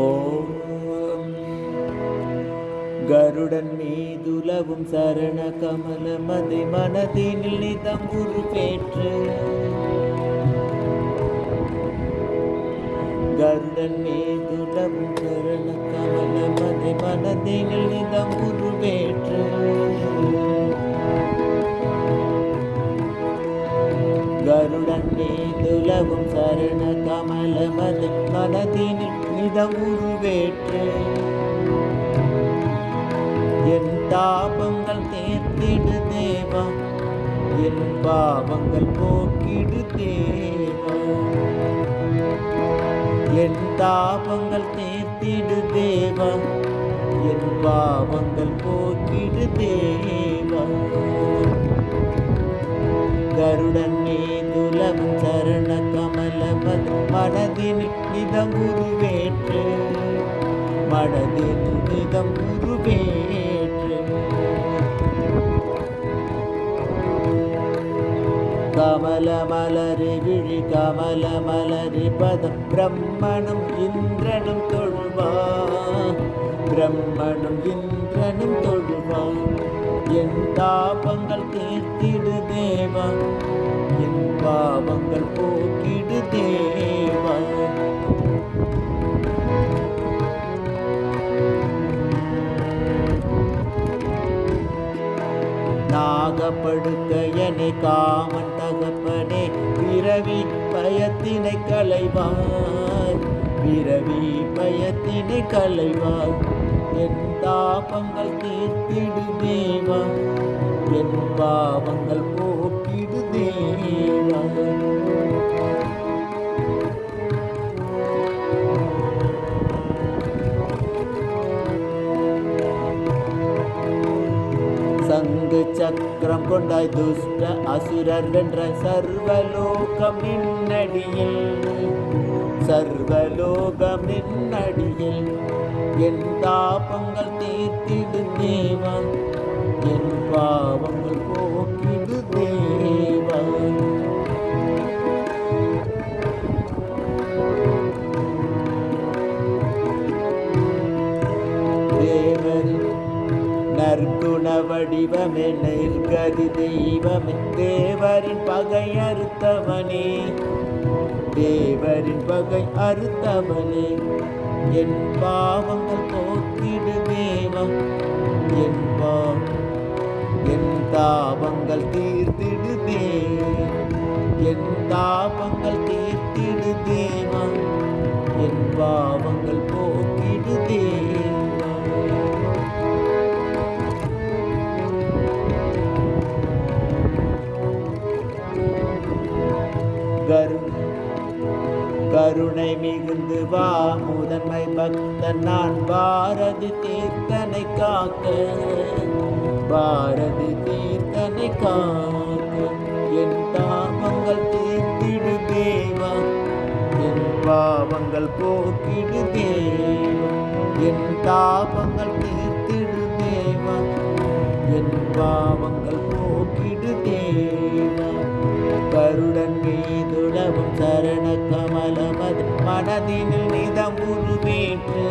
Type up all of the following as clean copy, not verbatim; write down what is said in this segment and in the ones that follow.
ஓம் கருடன் மீதுலவும் சரண கமலமதை மனதினில் நிதம் உருவேற்று கருடன் மீதுலவும் சரண கமலமதை மனதினில் நிதம் உருவேற்று கருடன் மீதுலவும் சரண கமலமதை மனதினில் நிதம் உருவேற்று என் தாபங்கள் தீர்த்திடு தேவா, என் பாவங்கள் போக்கிடு தேவா. என் தாபங்கள் தீர்த்திடு தேவா, என் பாவங்கள் போக்கிடு தேவா. கருடன் மீதுலவும் சரண கமலமது மனதில் நிதம் உருவேற்று மனதில் நிதம் உருவேற்று. கமல மலரி விழி கமல மலரி பதம் பிரம்மனும் இந்திரனும் தொழுவார் பிரம்மனும் இந்திரனும் தொழுவார். என் தாபங்கள் தீர்த்திடு தேவா, என் பாவங்கள் போக்கிடு தேவா. நாகப்படுக்கையனை காமன் தகப்பனே, பிறவி பயத்தினை களைவாய் பிறவி பயத்தினை களைவாய். என் தாபங்கள் தீர்த்திடு தேவா, என் பாவங்கள் போக்கிடு தேவா. சங்கு சக்கரம் கொண்டாய் துஷ்ட அசுரர் வென்ற சர்வலோகம் நின்னடியில் சர்வலோகம் நின்னடியில். என் தாபங்கள் தீர்த்திடு தேவா, என் பாவங்கள் போக்கிடு தேவா. தேவரின் நற்குண வடிவமே நிர்கதி தெய்வமே, தேவரின் பகை அறுத்தவனே தேவரின் பகை அறுத்தவனே. என் பாவங்கள் போக்கிடு தேவா, என் தாபங்கள் தீர்த்திடு தேவா, என் தாபங்கள் தீர்த்திடு தேவா, என் பாவங்கள் போக்கிடு தேவா. கருணை மிகுந்து வா முதன்மை பக்தன் நான், பாரதி தீர்த்தனை காக்க பாரதி தீர்த்தனை காக்க. என் தாபங்கள் தீர்த்திடு தேவா, என் பாவங்கள் போக்கிடு தேவா. என் தாபங்கள் தீர்த்திடு தேவா, என் பாவங்கள் போக்கிடு தேவா. கருடன் மீதுலவும் சரண கமலமது மனதினில் நிதம் உருவேற்று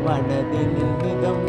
மனதினில் நிதம்